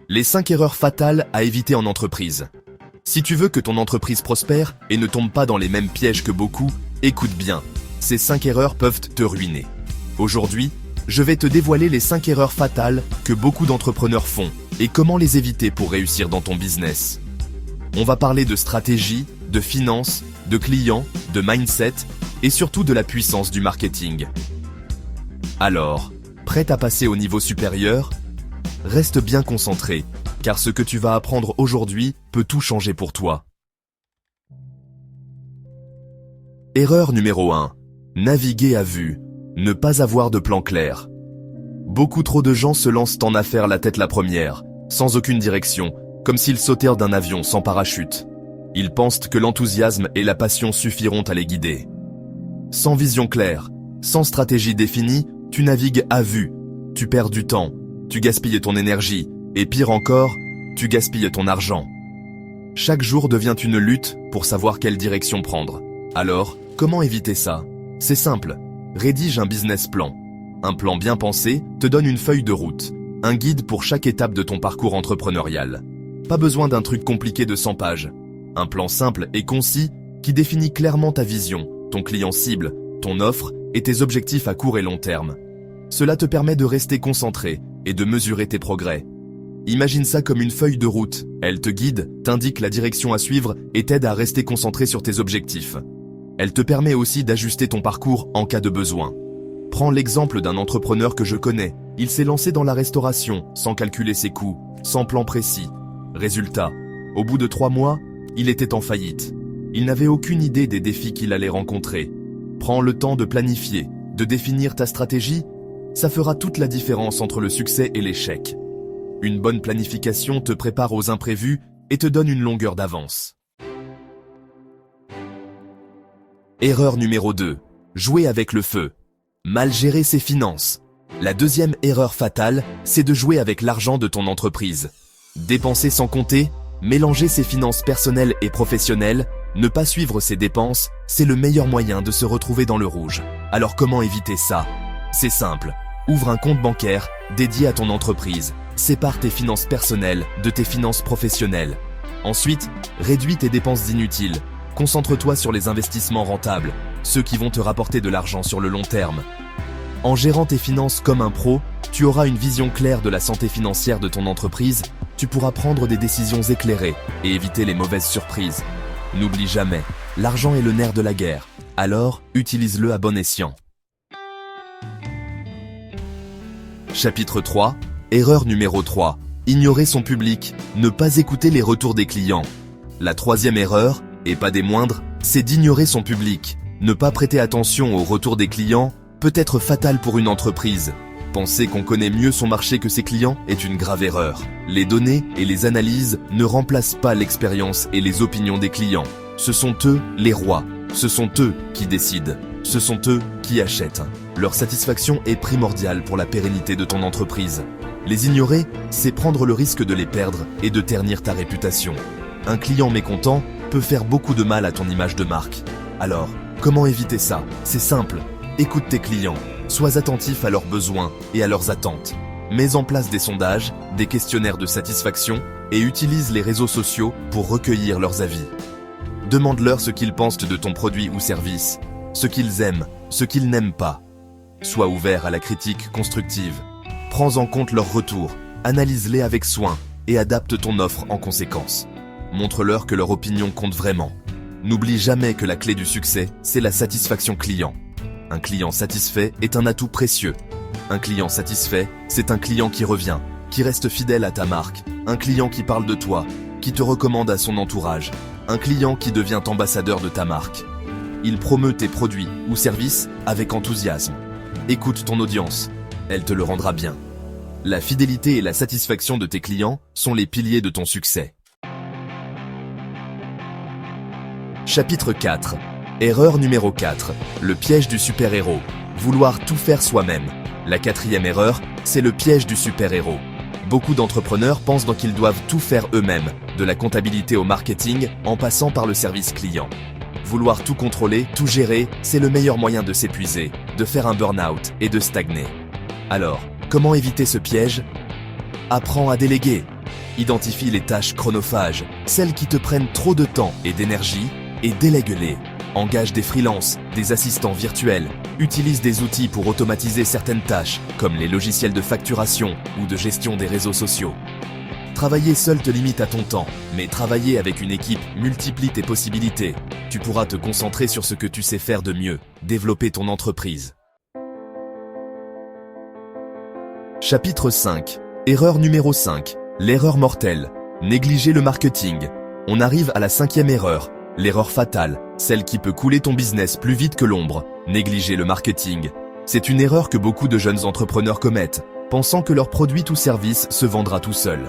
Les 5 erreurs fatales à éviter en entreprise. Si tu veux que ton entreprise prospère et ne tombe pas dans les mêmes pièges que beaucoup, écoute bien, ces 5 erreurs peuvent te ruiner. Aujourd'hui, je vais te dévoiler les 5 erreurs fatales que beaucoup d'entrepreneurs font et comment les éviter pour réussir dans ton business. On va parler de stratégie, de finances, de clients, de mindset et surtout de la puissance du marketing. Alors, prêt à passer au niveau supérieur ? Reste bien concentré, car ce que tu vas apprendre aujourd'hui peut tout changer pour toi. Erreur numéro 1. Naviguer à vue. Ne pas avoir de plan clair. Beaucoup trop de gens se lancent en affaires la tête la première, sans aucune direction, comme s'ils sautèrent d'un avion sans parachute. Ils pensent que l'enthousiasme et la passion suffiront à les guider. Sans vision claire, sans stratégie définie, tu navigues à vue, tu perds du temps, tu gaspilles ton énergie, et pire encore, tu gaspilles ton argent. Chaque jour devient une lutte pour savoir quelle direction prendre. Alors, comment éviter ça ? C'est simple, rédige un business plan. Un plan bien pensé te donne une feuille de route, un guide pour chaque étape de ton parcours entrepreneurial. Pas besoin d'un truc compliqué de 100 pages. Un plan simple et concis qui définit clairement ta vision, ton client cible, ton offre et tes objectifs à court et long terme. Cela te permet de rester concentré et de mesurer tes progrès. Imagine ça comme une feuille de route. Elle te guide, t'indique la direction à suivre et t'aide à rester concentré sur tes objectifs. Elle te permet aussi d'ajuster ton parcours en cas de besoin. Prends l'exemple d'un entrepreneur que je connais. Il s'est lancé dans la restauration sans calculer ses coûts, sans plan précis. Résultat, au bout de 3 mois, il était en faillite. Il n'avait aucune idée des défis qu'il allait rencontrer. Prends le temps de planifier, de définir ta stratégie. Ça fera toute la différence entre le succès et l'échec. Une bonne planification te prépare aux imprévus et te donne une longueur d'avance. Erreur numéro 2. Jouer avec le feu. Mal gérer ses finances. La deuxième erreur fatale, c'est de jouer avec l'argent de ton entreprise. Dépenser sans compter, mélanger ses finances personnelles et professionnelles, ne pas suivre ses dépenses, c'est le meilleur moyen de se retrouver dans le rouge. Alors comment éviter ça ? C'est simple. Ouvre un compte bancaire dédié à ton entreprise. Sépare tes finances personnelles de tes finances professionnelles. Ensuite, réduis tes dépenses inutiles. Concentre-toi sur les investissements rentables, ceux qui vont te rapporter de l'argent sur le long terme. En gérant tes finances comme un pro, tu auras une vision claire de la santé financière de ton entreprise, tu pourras prendre des décisions éclairées et éviter les mauvaises surprises. N'oublie jamais, l'argent est le nerf de la guerre, alors utilise-le à bon escient. Chapitre 3. Erreur numéro 3. Ignorer son public, ne pas écouter les retours des clients. La troisième erreur, et pas des moindres, c'est d'ignorer son public. Ne pas prêter attention aux retours des clients peut être fatal pour une entreprise. Penser qu'on connaît mieux son marché que ses clients est une grave erreur. Les données et les analyses ne remplacent pas l'expérience et les opinions des clients. Ce sont eux les rois. Ce sont eux qui décident. Ce sont eux qui achètent. Leur satisfaction est primordiale pour la pérennité de ton entreprise. Les ignorer, c'est prendre le risque de les perdre et de ternir ta réputation. Un client mécontent peut faire beaucoup de mal à ton image de marque. Alors, comment éviter ça ? C'est simple. Écoute tes clients. Sois attentif à leurs besoins et à leurs attentes. Mets en place des sondages, des questionnaires de satisfaction et utilise les réseaux sociaux pour recueillir leurs avis. Demande-leur ce qu'ils pensent de ton produit ou service, ce qu'ils aiment, ce qu'ils n'aiment pas. Sois ouvert à la critique constructive. Prends en compte leurs retours, analyse-les avec soin et adapte ton offre en conséquence. Montre-leur que leur opinion compte vraiment. N'oublie jamais que la clé du succès, c'est la satisfaction client. Un client satisfait est un atout précieux. Un client satisfait, c'est un client qui revient, qui reste fidèle à ta marque, un client qui parle de toi, qui te recommande à son entourage, un client qui devient ambassadeur de ta marque. Il promeut tes produits ou services avec enthousiasme. Écoute ton audience, elle te le rendra bien. La fidélité et la satisfaction de tes clients sont les piliers de ton succès. Chapitre 4. Erreur numéro 4. Le piège du super-héros. Vouloir tout faire soi-même. La quatrième erreur, c'est le piège du super-héros. Beaucoup d'entrepreneurs pensent donc qu'ils doivent tout faire eux-mêmes, de la comptabilité au marketing, en passant par le service client. Vouloir tout contrôler, tout gérer, c'est le meilleur moyen de s'épuiser, de faire un burn-out et de stagner. Alors, comment éviter ce piège ? Apprends à déléguer. Identifie les tâches chronophages, celles qui te prennent trop de temps et d'énergie, et délègue-les. Engage des freelances, des assistants virtuels, utilise des outils pour automatiser certaines tâches, comme les logiciels de facturation ou de gestion des réseaux sociaux. Travailler seul te limite à ton temps, mais travailler avec une équipe multiplie tes possibilités. Tu pourras te concentrer sur ce que tu sais faire de mieux, développer ton entreprise. Chapitre 5. Erreur numéro 5. L'erreur mortelle. Négliger le marketing. On arrive à la 5e erreur. L'erreur fatale, celle qui peut couler ton business plus vite que l'ombre. Négliger le marketing. C'est une erreur que beaucoup de jeunes entrepreneurs commettent, pensant que leur produit ou service se vendra tout seul.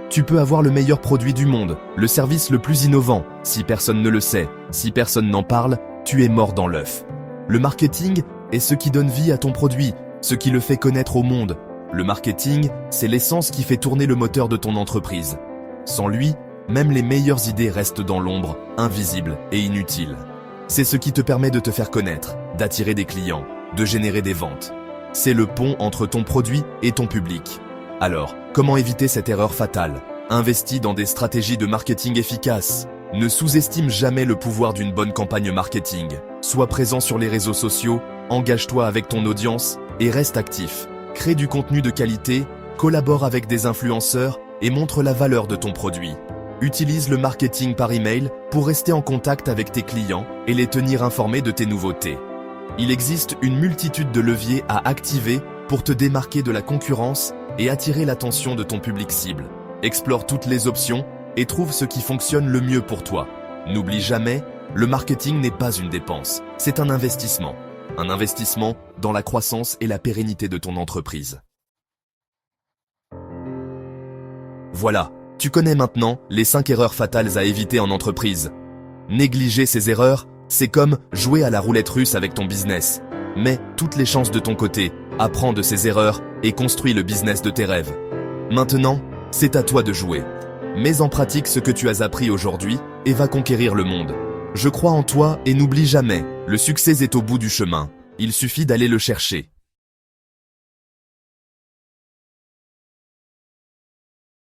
Tu peux avoir le meilleur produit du monde, le service le plus innovant. Si personne ne le sait, si personne n'en parle, tu es mort dans l'œuf. Le marketing est ce qui donne vie à ton produit, ce qui le fait connaître au monde. Le marketing, c'est l'essence qui fait tourner le moteur de ton entreprise. Sans lui, même les meilleures idées restent dans l'ombre, invisibles et inutiles. C'est ce qui te permet de te faire connaître, d'attirer des clients, de générer des ventes. C'est le pont entre ton produit et ton public. Alors, comment éviter cette erreur fatale? Investis dans des stratégies de marketing efficaces. Ne sous-estime jamais le pouvoir d'une bonne campagne marketing. Sois présent sur les réseaux sociaux, engage-toi avec ton audience et reste actif. Crée du contenu de qualité, collabore avec des influenceurs et montre la valeur de ton produit. Utilise le marketing par email pour rester en contact avec tes clients et les tenir informés de tes nouveautés. Il existe une multitude de leviers à activer pour te démarquer de la concurrence et attirer l'attention de ton public cible. Explore toutes les options et trouve ce qui fonctionne le mieux pour toi. N'oublie jamais, le marketing n'est pas une dépense, c'est un investissement. Un investissement dans la croissance et la pérennité de ton entreprise. Voilà, tu connais maintenant les 5 erreurs fatales à éviter en entreprise. Négliger ces erreurs, c'est comme jouer à la roulette russe avec ton business. Mets toutes les chances de ton côté, apprends de ces erreurs et construis le business de tes rêves. Maintenant, c'est à toi de jouer. Mets en pratique ce que tu as appris aujourd'hui et va conquérir le monde. Je crois en toi et n'oublie jamais, le succès est au bout du chemin. Il suffit d'aller le chercher.